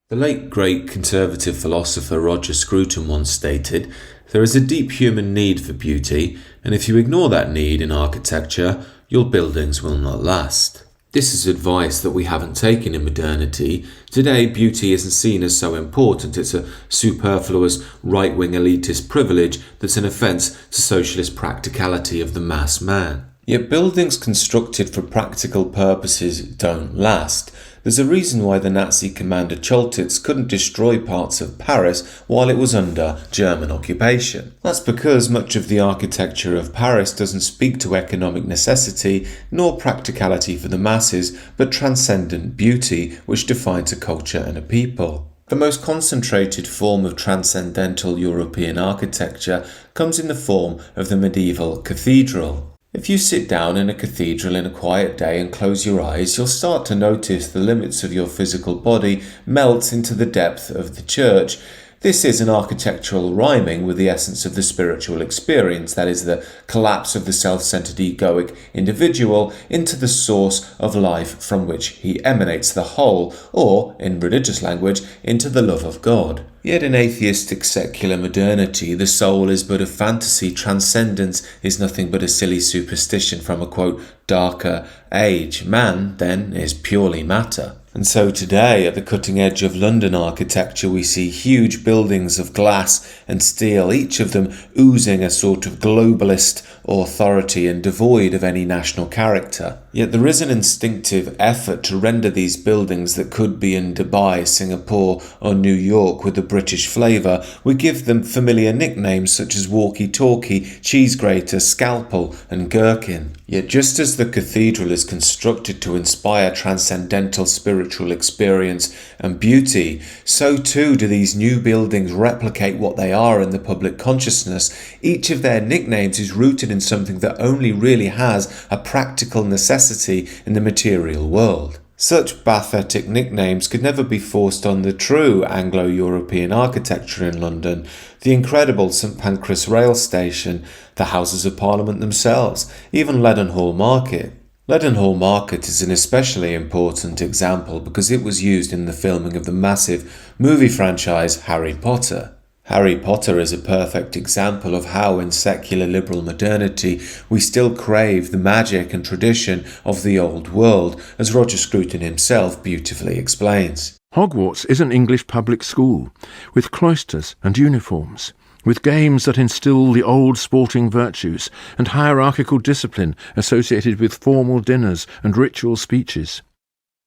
The late great conservative philosopher Roger Scruton once stated, "There is a deep human need for beauty, and if you ignore that need in architecture, your buildings will not last." This is advice that we haven't taken in modernity. Today, beauty isn't seen as so important. It's a superfluous, right-wing elitist privilege that's an offence to socialist practicality of the mass man. Yet buildings constructed for practical purposes don't last. There's a reason why the Nazi commander Choltitz couldn't destroy parts of Paris while it was under German occupation. That's because much of the architecture of Paris doesn't speak to economic necessity nor practicality for the masses, but transcendent beauty which defines a culture and a people. The most concentrated form of transcendental European architecture comes in the form of the medieval cathedral. If you sit down in a cathedral in a quiet day and close your eyes, you'll start to notice the limits of your physical body melt into the depth of the church. This is an architectural rhyming with the essence of the spiritual experience, that is, the collapse of the self-centered egoic individual into the source of life from which he emanates, the whole, or, in religious language, into the love of God. Yet in atheistic secular modernity, the soul is but a fantasy, transcendence is nothing but a silly superstition from a, quote, darker age. Man, then, is purely matter. And so today, at the cutting edge of London architecture, we see huge buildings of glass and steel, each of them oozing a sort of globalist authority and devoid of any national character. Yet there is an instinctive effort to render these buildings that could be in Dubai, Singapore or New York with a British flavour. We give them familiar nicknames such as walkie-talkie, cheese grater, scalpel and gherkin. Yet just as the cathedral is constructed to inspire transcendental spiritual experience and beauty, so too do these new buildings replicate what they are in the public consciousness. Each of their nicknames is rooted in something that only really has a practical necessity in the material world. Such pathetic nicknames could never be forced on the true Anglo-European architecture in London, the incredible St Pancras rail station, the Houses of Parliament themselves, even Leadenhall Market. Leadenhall Market is an especially important example because it was used in the filming of the massive movie franchise Harry Potter. Harry Potter is a perfect example of how in secular liberal modernity we still crave the magic and tradition of the old world, as Roger Scruton himself beautifully explains. Hogwarts is an English public school, with cloisters and uniforms, with games that instill the old sporting virtues and hierarchical discipline associated with formal dinners and ritual speeches.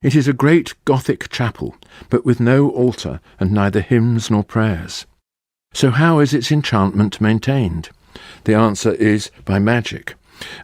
It is a great Gothic chapel, but with no altar and neither hymns nor prayers. So how is its enchantment maintained? The answer is by magic.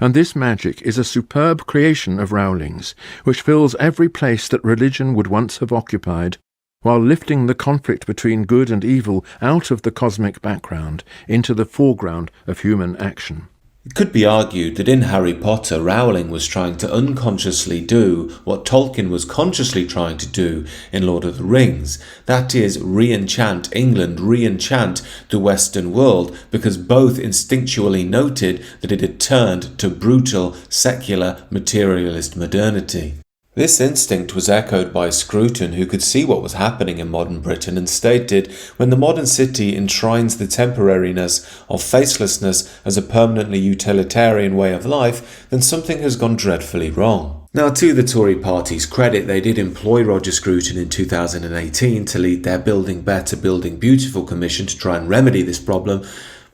And this magic is a superb creation of Rowling's, which fills every place that religion would once have occupied, while lifting the conflict between good and evil out of the cosmic background into the foreground of human action. It could be argued that in Harry Potter, Rowling was trying to unconsciously do what Tolkien was consciously trying to do in Lord of the Rings. That is, re-enchant England, re-enchant the Western world, because both instinctually noted that it had turned to brutal, secular, materialist modernity. This instinct was echoed by Scruton, who could see what was happening in modern Britain and stated, when the modern city enshrines the temporariness of facelessness as a permanently utilitarian way of life, then something has gone dreadfully wrong. Now, to the Tory party's credit, they did employ Roger Scruton in 2018 to lead their Building Better, Building Beautiful commission to try and remedy this problem.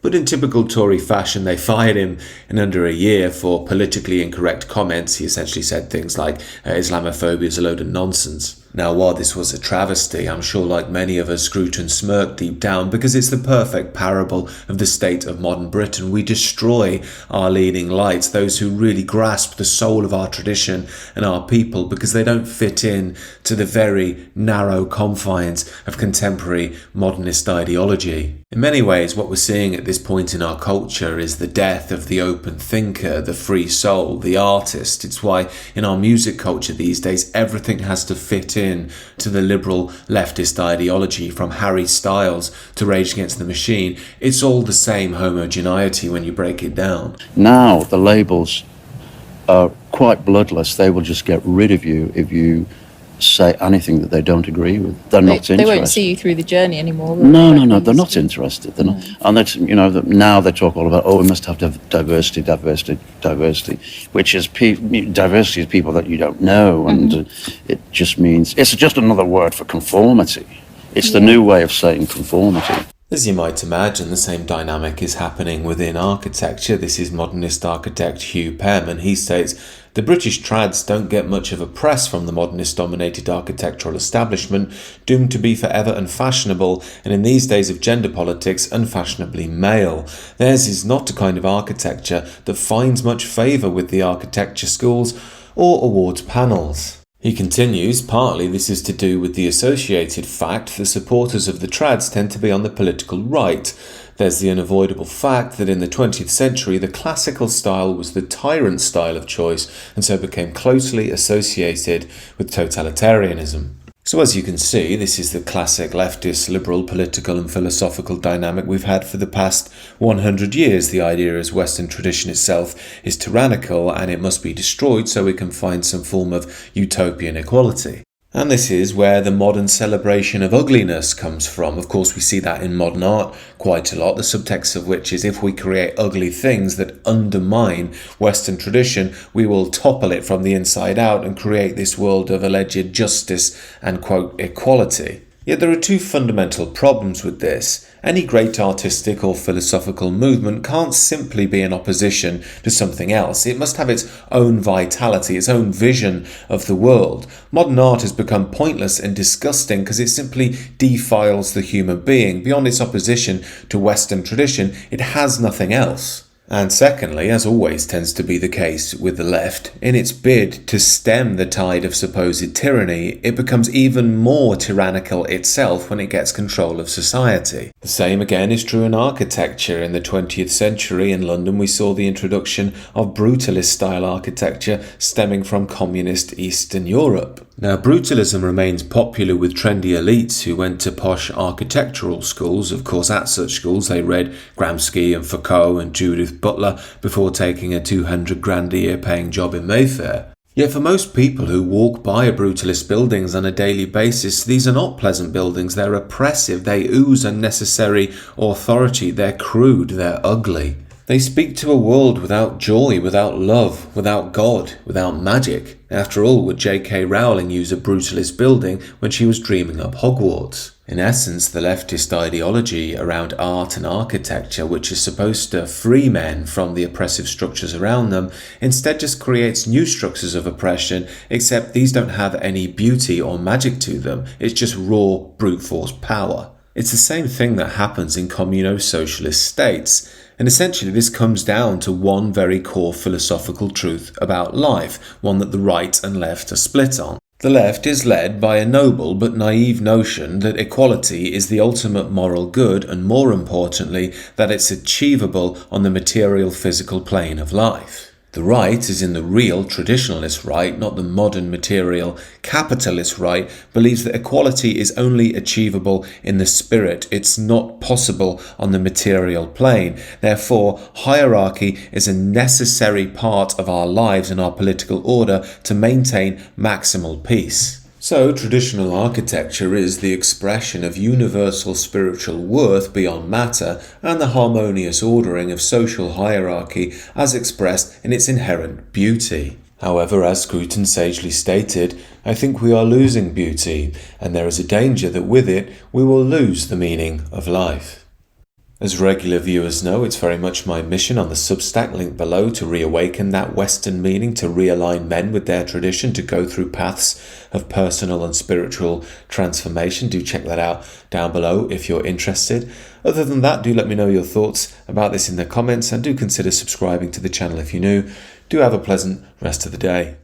But in typical Tory fashion, they fired him in under a year for politically incorrect comments. He essentially said things like, Islamophobia is a load of nonsense. Now, while this was a travesty, I'm sure like many of us, Scruton smirked deep down because it's the perfect parable of the state of modern Britain. We destroy our leading lights, those who really grasp the soul of our tradition and our people, because they don't fit in to the very narrow confines of contemporary modernist ideology. In many ways, what we're seeing at this point in our culture is the death of the open thinker, the free soul, the artist. It's why in our music culture these days, everything has to fit in to the liberal leftist ideology, from Harry Styles to Rage Against the Machine. It's all the same homogeneity when you break it down. Now the labels are quite bloodless. They will just get rid of you if you say anything that they don't agree with. They're not interested. They won't see you through the journey anymore. No, they're not interested. They're not. And that's, now they talk all about, we must have diversity, which is diversity is people that you don't know, and it just means, it's just another word for conformity. It's the new way of saying conformity. As you might imagine, the same dynamic is happening within architecture. This is modernist architect Hugh Pearman. He states, the British trads don't get much of a press from the modernist-dominated architectural establishment, doomed to be forever unfashionable, and in these days of gender politics, unfashionably male. Theirs is not a kind of architecture that finds much favour with the architecture schools or awards panels. He continues, partly this is to do with the associated fact that supporters of the trads tend to be on the political right. There's the unavoidable fact that in the 20th century the classical style was the tyrant style of choice and so became closely associated with totalitarianism. So as you can see, this is the classic leftist, liberal, political and philosophical dynamic we've had for the past 100 years. The idea is Western tradition itself is tyrannical and it must be destroyed so we can find some form of utopian equality. And this is where the modern celebration of ugliness comes from. Of course, we see that in modern art quite a lot, the subtext of which is if we create ugly things that undermine Western tradition, we will topple it from the inside out and create this world of alleged justice and, quote, equality. Yet there are two fundamental problems with this. Any great artistic or philosophical movement can't simply be in opposition to something else. It must have its own vitality, its own vision of the world. Modern art has become pointless and disgusting because it simply defiles the human being. Beyond its opposition to Western tradition, it has nothing else. And secondly, as always tends to be the case with the left, in its bid to stem the tide of supposed tyranny, it becomes even more tyrannical itself when it gets control of society. The same again is true in architecture. In the 20th century in London we saw the introduction of Brutalist style architecture stemming from communist Eastern Europe. Now, Brutalism remains popular with trendy elites who went to posh architectural schools. Of course, at such schools they read Gramsci and Foucault and Judith Butler before taking a 200 grand a year paying job in Mayfair. Yet for most people who walk by brutalist buildings on a daily basis, these are not pleasant buildings. They're oppressive, they ooze unnecessary authority, they're crude, they're ugly. They speak to a world without joy, without love, without God, without magic. After all, would J.K. Rowling use a brutalist building when she was dreaming up Hogwarts? In essence, the leftist ideology around art and architecture, which is supposed to free men from the oppressive structures around them, instead just creates new structures of oppression, except these don't have any beauty or magic to them. It's just raw, brute force power. It's the same thing that happens in communo-socialist states. And essentially this comes down to one very core philosophical truth about life, one that the right and left are split on. The left is led by a noble but naive notion that equality is the ultimate moral good and, more importantly, that it's achievable on the material physical plane of life. The right is in the real traditionalist right, not the modern material capitalist right, believes that equality is only achievable in the spirit. It's not possible on the material plane. Therefore, hierarchy is a necessary part of our lives and our political order to maintain maximal peace. So, traditional architecture is the expression of universal spiritual worth beyond matter and the harmonious ordering of social hierarchy as expressed in its inherent beauty. However, as Scruton sagely stated, I think we are losing beauty, and there is a danger that with it we will lose the meaning of life. As regular viewers know, it's very much my mission on the Substack link below to reawaken that Western meaning, to realign men with their tradition, to go through paths of personal and spiritual transformation. Do check that out down below if you're interested. Other than that, do let me know your thoughts about this in the comments and do consider subscribing to the channel if you're new. Do have a pleasant rest of the day.